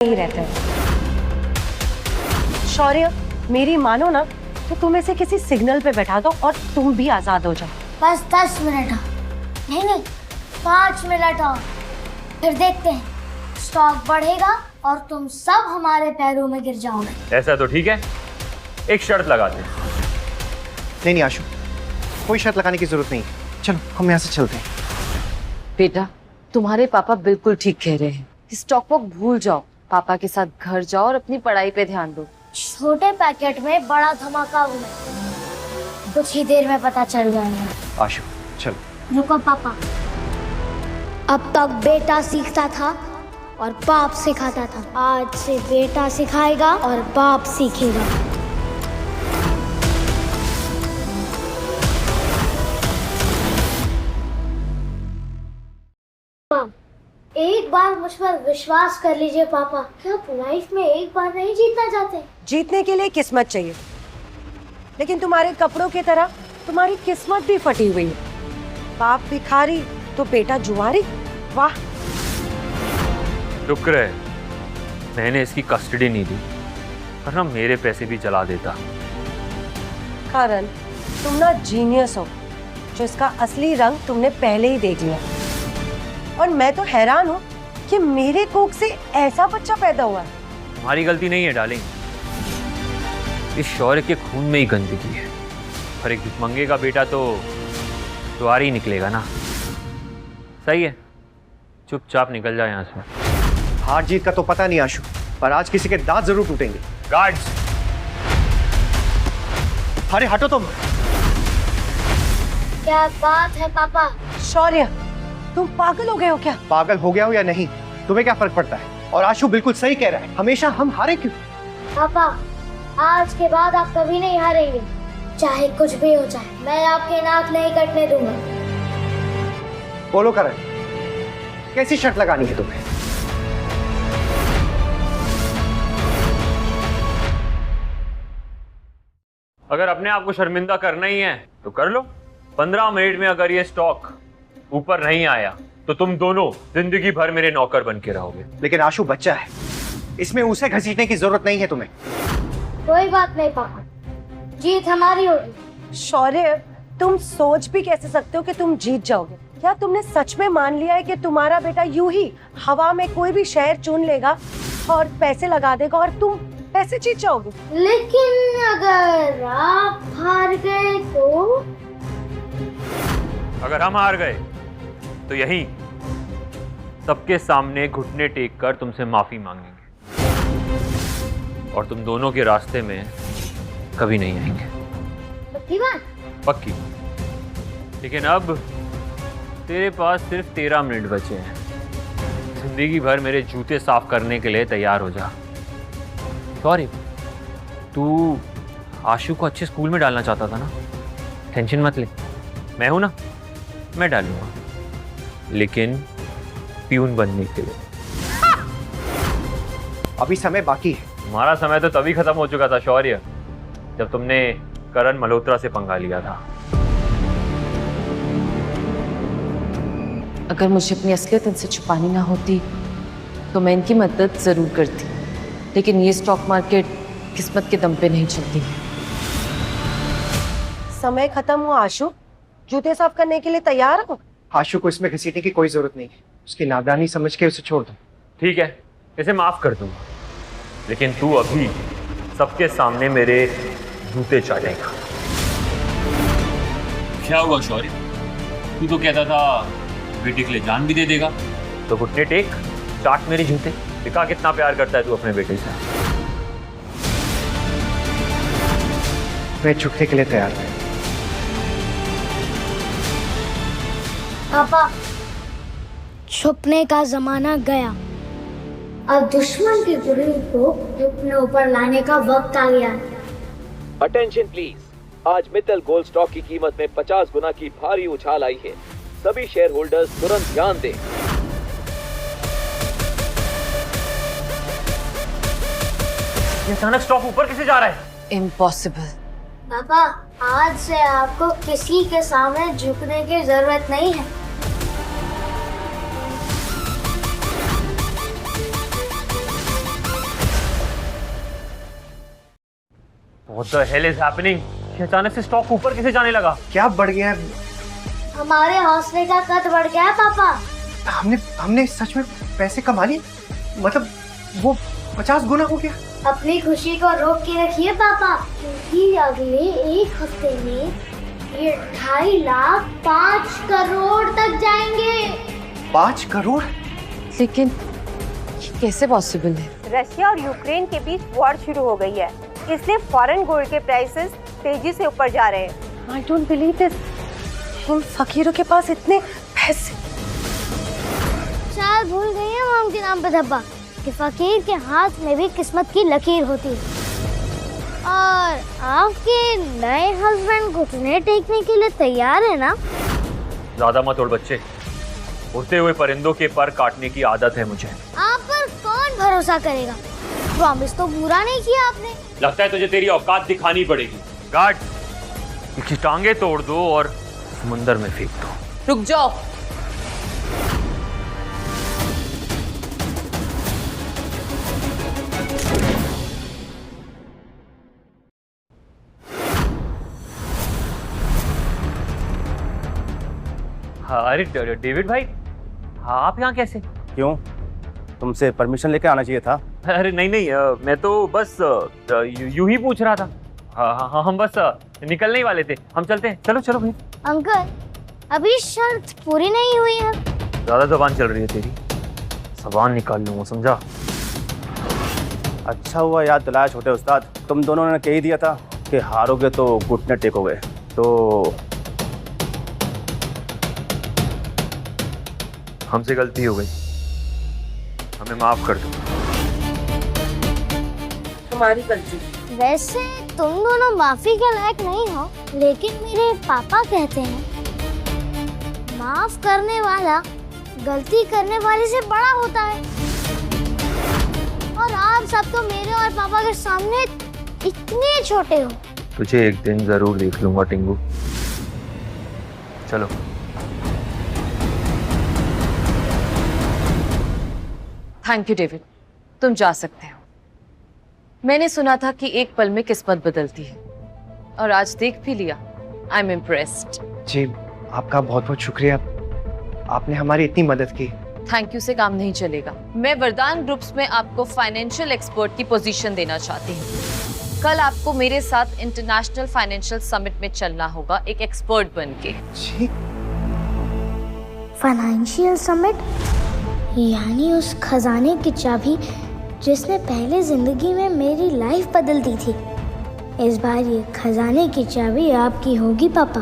नहीं रहते हैं। शौर्य, मेरी मानो ना तो तुम इसे किसी सिग्नल पे बैठा दो और तुम भी आजाद हो जाओ। बस 10 मिनट और। नहीं 5 मिनट और, फिर देखते हैं स्टॉक बढ़ेगा और तुम सब हमारे पैरों में गिर जाओगे। ऐसा तो ठीक है, एक शर्त लगाते हैं। नहीं आशु, कोई शर्त लगाने की जरूरत नहीं। चलो हम यहाँ से चलते हैं। बेटा, तुम्हारे पापा बिल्कुल ठीक कह रहे हैं। स्टॉक वॉक भूल जाओ, पापा के साथ घर जाओ और अपनी पढ़ाई पे ध्यान दो। छोटे पैकेट में बड़ा धमाका हुआ, कुछ ही देर में पता चल जाएगा। आशु चलो। रुको पापा, अब तक बेटा सीखता था और बाप सिखाता था, आज से बेटा सिखाएगा और बाप सीखेगा। एक बार मुझ पर विश्वास कर लीजिए पापा, क्या आप लाइफ में एक बार नहीं जीतना चाहते? जीतने के लिए किस्मत चाहिए, लेकिन तुम्हारे कपड़ों की तरह तुम्हारी किस्मत भी फटी हुई है। बाप भिखारी तो बेटा जुआरी। वाह। शुक्र है मैंने इसकी कस्टडी नहीं दी, वरना मेरे पैसे भी जला देता। करण, तुम ना जीनियस हो, जो इसका असली रंग तुमने पहले ही देख लिया। और मैं तो हैरान हूँ कि मेरे कोख से ऐसा बच्चा पैदा हुआ है। तुम्हारी गलती नहीं है डार्लिंग, इस शौर्य के खून में ही गंदगी है। और एक भिखमंगे का बेटा तो द्वार ही निकलेगा ना। सही है, चुपचाप निकल जाए यहाँ से। हार जीत का तो पता नहीं आशु, पर आज किसी के दांत जरूर टूटेंगे। गार्ड्स! अरे हटो तुम। क्या बात है पापा? शौर्य, तुम पागल हो गए हो क्या? पागल हो गया हो या नहीं, तुम्हें क्या फर्क पड़ता है? और आशु बिल्कुल सही कह रहा है, हमेशा हम हारे क्यों? पापा, आज के बाद आप कभी नहीं हारेंगे, चाहे कुछ भी हो जाए। मैं आपके नाक नहीं कटने दूंगा। बोलो करण, कैसी शर्त लगानी है तुम्हें? अगर अपने आप को शर्मिंदा करना ही है तो कर लो। 15 मिनट में अगर ये स्टॉक ऊपर नहीं आया तो तुम दोनों जिंदगी भर मेरे नौकर बन के रहोगे। लेकिन आशु बच्चा है, इसमें उसे घसीटने की जरूरत नहीं है तुम्हें। कोई बात नहीं पापा, जीत हमारी होगी। शौर्य, तुम सोच भी कैसे सकते हो कि तुम जीत जाओगे? क्या तुमने सच में मान लिया है कि तुम्हारा बेटा यूं ही हवा में कोई भी शहर चुन लेगा और पैसे लगा देगा और तुम पैसे जीत जाओगे? लेकिन अगर आप हार गए तो? अगर हम हार गए तो यही सबके सामने घुटने टेक कर तुमसे माफी मांगेंगे और तुम दोनों के रास्ते में कभी नहीं आएंगे। पक्की बात? पक्की। लेकिन अब तेरे पास सिर्फ 13 मिनट बचे हैं। जिंदगी भर मेरे जूते साफ करने के लिए तैयार हो जा। सॉरी, तू आशु को अच्छे स्कूल में डालना चाहता था ना? टेंशन मत ले, मैं हूं ना, मैं डालूंगा, लेकिन प्यून बनने के लिए। अभी समय बाकी है। तुम्हारा समय तो तभी खत्म हो चुका था शौर्य, जब तुमने करण मल्होत्रा से पंगा लिया था। अगर मुझे अपनी असलियत इनसे छुपानी ना होती तो मैं इनकी मदद जरूर करती, लेकिन ये स्टॉक मार्केट किस्मत के दम पे नहीं चलती। समय खत्म हुआ आशु, जूते साफ करने के लिए तैयार हो? आशु को इसमें घसीटने की कोई जरूरत नहीं है, उसकी नादानी समझ के उसे छोड़ दो। ठीक है, इसे माफ कर दूंगा, लेकिन तू अभी सबके सामने मेरे जूते चाटेगा। क्या हुआ शौर्य? तू तो कहता था बेटे के लिए जान भी दे देगा। तो घुटने टेक, चाट मेरे जूते। दिखा कितना प्यार करता है तू अपने बेटे से। मैं झुकने के लिए तैयार हूं। पापा, छुपने का जमाना गया, अब दुश्मन की गुरूर को अपने ऊपर लाने का वक्त आ गया। अटेंशन प्लीज, आज मित्तल गोल्ड स्टॉक की कीमत में 50 गुना की भारी उछाल आई है। सभी शेयर होल्डर्स तुरंत ध्यान दें। ये अचानक स्टॉक ऊपर कैसे जा रहा है? इम्पॉसिबल। पापा, आज से आपको किसी के सामने झुकने की जरूरत नहीं है। What the hell is happening? ये अचानक से स्टॉक ऊपर कैसे जाने लगा? क्या बढ़ गया है? हमारे हौसले का कद बढ़ गया है पापा। हमने सच में पैसे कमा लिए? मतलब वो 50 गुना हो गया? अपनी खुशी को रोक के रखिए पापा, क्योंकि अगले एक हफ्ते में ये 2.5 लाख 5 करोड़ तक जाएंगे। 5 करोड़? लेकिन ये कैसे पॉसिबल है? रशिया और यूक्रेन के बीच वॉर शुरू हो गई है, इसलिए फॉरेन गोल्ड के प्राइसेस तेजी से ऊपर जा रहे हैं। I don't believe this. इन फकीरों के पास इतने पैसे। शायद भूल गई है मॉम के नाम पे धब्बा कि फकीर के हाथ में भी किस्मत की लकीर होती है। और आपके नए हस्बैंड घुटने टेकने के लिए तैयार है ना? ज्यादा मत उड़ बच्चे, उड़ते हुए परिंदों के पर काटने की आदत है मुझे। आप पर कौन भरोसा करेगा? प्रॉमिस तो पूरा नहीं किया आपने। लगता है तुझे तेरी औकात दिखानी पड़ेगी। गार्ड, इसकी टांगे तोड़ दो और समुंदर में फेंक दो। रुक जाओ। हाँ, अरे डेविड भाई, हाँ आप यहाँ कैसे? क्यों, तुमसे परमिशन लेकर आना चाहिए था? अरे नहीं नहीं, मैं तो बस यूं ही पूछ रहा था। हाँ, हम बस निकलने ही वाले थे। हम चलते हैं, चलो चलो भाई। अंकल, अभी शर्त पूरी नहीं हुई है। ज्यादा जबान चल रही है तेरी, जबान निकाल लूंगा, समझा? अच्छा हुआ याद दिलाया छोटे उस्ताद, तुम दोनों ने कह ही दिया था कि हारोगे तो घुटने टेकोगे। तो हमसे गलती हो गई, हमें माफ कर दो। तुम्हारी गलती। वैसे तुम दोनों माफी के लायक नहीं हो, लेकिन मेरे पापा कहते हैं माफ करने वाला गलती करने वाले से बड़ा होता है। और आप सब तो मेरे और पापा के सामने इतने छोटे हो। तुझे एक दिन जरूर देख लूंगा टिंगू। चलो। थैंक यू डेविड, तुम जा सकते हो। मैंने सुना था कि एक पल में किस्मत बदलती है, और आज देख भी लिया। I am impressed. जी, आपका बहुत बहुत शुक्रिया, आपने हमारी इतनी मदद की। थैंक यू से काम नहीं चलेगा। मैं वरदान ग्रुप्स में आपको फाइनेंशियल एक्सपर्ट की पोजीशन देना चाहती हूँ। कल आपको मेरे साथ इंटरनेशनल फाइनेंशियल समिट में चलना होगा, एक एक्सपर्ट बन के। जी, फाइनेंशियल समिट, यानी उस खजाने की चाबी जिसने पहले जिंदगी में मेरी लाइफ बदल दी थी। इस बार ये खजाने की चाबी आपकी होगी पापा।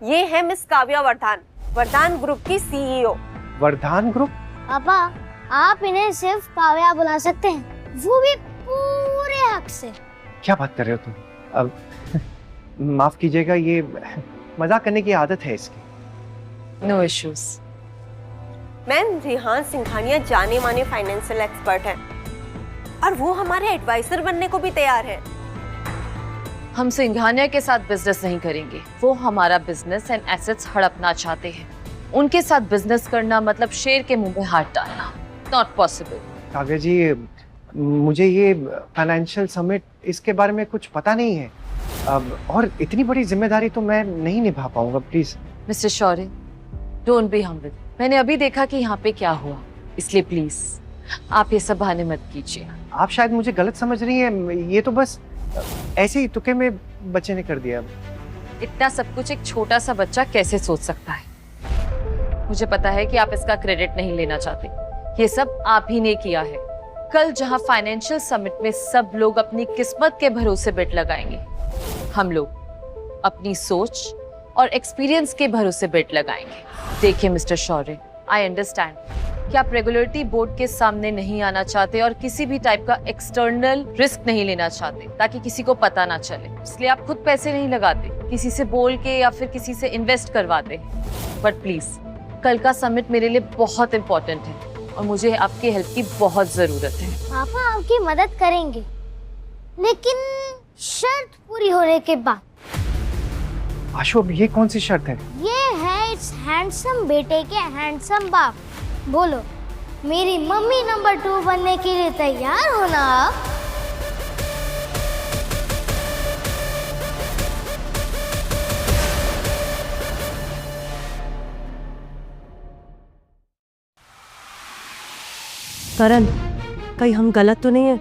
ये है मिस काव्या वर्धान, वर्धान ग्रुप की सीईओ। वरदान ग्रुप? पापा, आप इन्हें सिर्फ काव्या बुला सकते हैं, वो भी पूरे हक से। क्या बात कर रहे हो तुम? अब माफ कीजिएगा, ये मजाक करने की आदत है इसकी। No issues. Ma'am, Rihan Singhania जाने माने फाइनेंशियल एक्सपर्ट हैं, और वो हमारे एडवाइजर बनने को भी तैयार है। हम सिंघानिया के साथ बिजनेस नहीं करेंगे। वो हमारा बिजनेस एंड एसेट्स हड़पना चाहते हैं। उनके साथ बिजनेस करना मतलब शेर के मुंह में हाथ डालना। Not possible. काव्या जी, मुझे ये फाइनेंशियल समिट, इसके बारे में कुछ पता नहीं है। अब और इतनी बड़ी जिम्मेदारी तो मैं नहीं निभा पाऊंगा, please. Mister Shaurya, don't be humble. मैंने अभी देखा कि यहाँ पे क्या हुआ, इसलिए प्लीज आप ये सब बहाने मत कीजिए। आप शायद मुझे गलत समझ रही हैं, ये तो बस ऐसे ही तुक्के में बच्चे ने कर दिया। इतना सब कुछ एक छोटा सा बच्चा कैसे सोच सकता है? मुझे पता है कि आप इसका क्रेडिट नहीं लेना चाहते, ये सब आप ही ने किया है। कल जहां फाइनेंशियल समिट में सब लोग अपनी किस्मत के भरोसे बेट लगाएंगे, हम लोग अपनी सोच और एक्सपीरियंस के भरोसे बेट लगाएंगे। देखिए मिस्टर शौर्य, आई अंडरस्टैंड कि आप रेगुलेटरी बोर्ड के सामने नहीं आना चाहते और किसी भी टाइप का एक्सटर्नल रिस्क नहीं लेना चाहते ताकि किसी को पता ना चले, इसलिए आप खुद पैसे नहीं लगाते, किसी से बोल के या फिर किसी से इन्वेस्ट करवाते। बट प्लीज, कल का समिट मेरे लिए बहुत इंपॉर्टेंट है और मुझे आपकी हेल्प की बहुत जरूरत है। पापा आपकी मदद करेंगे, लेकिन शर्त पूरी होने के बाद। आशु, अब ये कौन सी शर्त है? ये है इस हैंडसम बेटे के हैंडसम बाप। बोलो, मेरी मम्मी नंबर 2 बनने के लिए तैयार हो ना आप? करण, कहीं हम गलत तो नहीं है?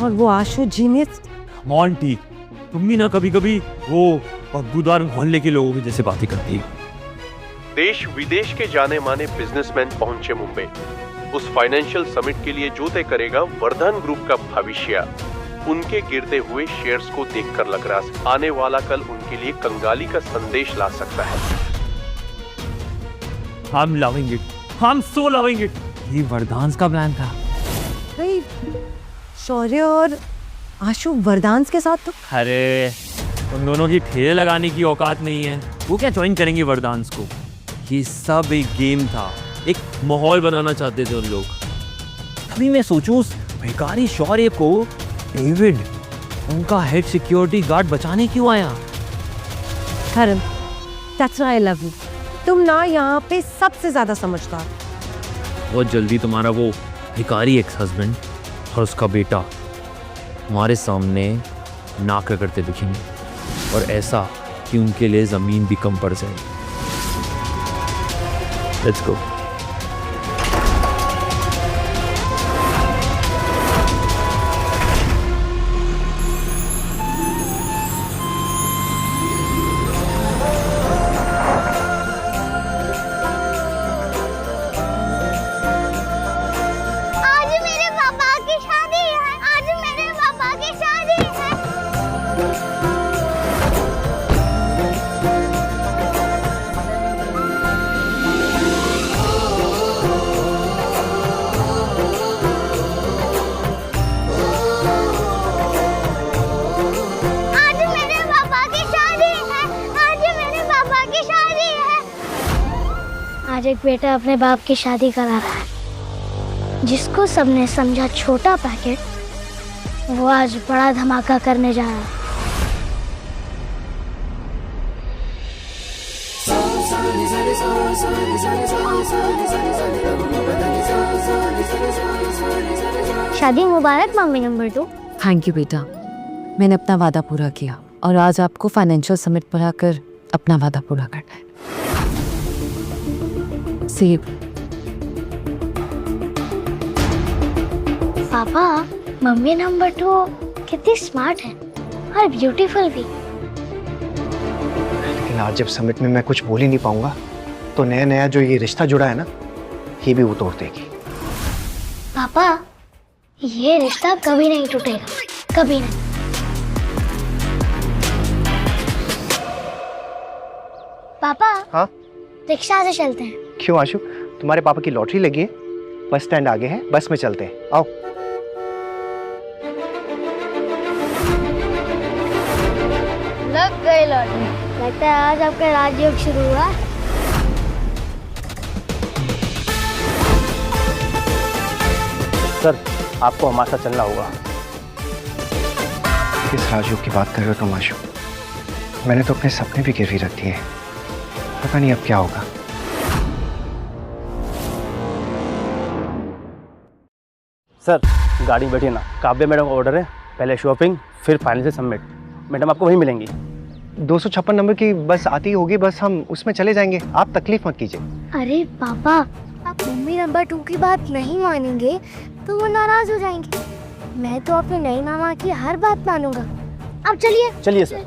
और वो आशु जीनियस। मोंटी, तुम भी ना कभी कभी वो बदबूदार मोहल्ले के लोगों की जैसे बातें करती है। देश विदेश के जाने माने बिजनेसमैन पहुंचे मुंबई। उस फाइनेंशियल समिट के लिए जो तय करेगा वर्धन ग्रुप का भविष्य। उनके गिरते हुए शेयर्स को देखकर लग रहा आने वाला कल उनके लिए कंगाली का संदेश ला सकता है। I'm loving it. I'm so loving it. ये वरदांस का प्लान था। भाई, शौर्य और आशु वरदांस के साथ तो अरे उन दोनों की ठेले लगाने की औकात नहीं है, वो क्या ज्वाइन करेंगे वरदांस को। ये सब एक गेम था, एक माहौल बनाना चाहते थे उन लोग। अभी मैं सोचूं उस भिखारी शौर्य को डेविड उनका हेड सिक्योरिटी गार्ड बचाने क्यों आया। Karan, that's why I love you. तुम ना यहाँ पे सबसे ज्यादा समझदार। बहुत जल्दी तुम्हारा वो भिखारी एक्स हस्बैंड और उसका बेटा हमारे सामने नाक रगड़ते दिखेंगे, और ऐसा कि उनके लिए ज़मीन भी कम पड़ जाए। Let's go. आज मेरे पापा की शादी है। आज मेरे पापा की शादी है। आज मेरे पापा की शादी है। आज मेरे पापा की शादी है। आज एक बेटा अपने बाप की शादी करा रहा है। जिसको सबने समझा छोटा पैकेट, वो आज बड़ा धमाका करने जा रहा है। शादी मुबारक मम्मी नंबर 2। थैंक यू बेटा, मैंने अपना वादा पूरा किया और आज आपको फाइनेंशियल समिट पर आकर अपना वादा पूरा करना है। सेब। पापा, मम्मी नंबर 2 कितनी स्मार्ट है और ब्यूटीफुल भी। लेकिन आज जब समिट में मैं कुछ बोल ही नहीं पाऊंगा तो नया नया जो ये रिश्ता जुड़ा है ना, ये भी वो तोड़ देगी। पापा, ये रिश्ता कभी नहीं टूटेगा, कभी नहीं। पापा, हाँ? रिक्शा से चलते हैं। क्यों आशु, तुम्हारे पापा की लॉटरी लगी है? बस स्टैंड आगे है, बस में चलते हैं। आओ। लग गई लॉटरी। लगता है आज आपका राजयोग शुरू हुआ। सर, आपको हमारे साथ चलना होगा। किस राजयोग की बात कर रहे हो तुम आशु? मैंने तो अपने सपने भी गिरवी रख दिए। पता नहीं अब क्या होगा। सर, गाड़ी में बैठिए ना। काव्या मैडम का ऑर्डर है, पहले शॉपिंग फिर फाइनेंशियल समिट। मैडम आपको वहीं मिलेंगी। 256 नंबर की बस आती होगी, बस हम उसमें चले जाएंगे, आप तकलीफ मत कीजिए। अरे पापा, आप मम्मी नंबर 2 की बात नहीं मानेंगे तो वो नाराज हो जाएंगे। मैं तो अपने नई मामा की हर बात मानूंगा। अब चलिए। चलिए सर।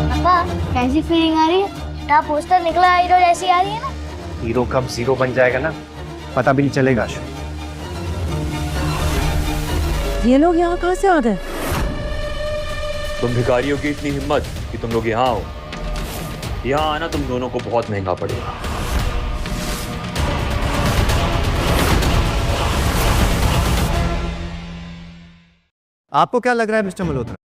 पापा, कैसी फीलिंग आ रही है? छोटा पोस्टर निकला हीरो जैसी आ रही है ना? हीरो कब जीरो बन जाएगा ना, पता भी नहीं चलेगा आशु। ये लोग यहाँ कहाँ से आ गए? तुम भिखारियों की इतनी हिम्मत कि तुम लोग यहाँ आओ। यहाँ आना तुम दोनों को बहुत महंगा पड़ेगा। आपको क्या लग रहा है मिस्टर मल्होत्रा?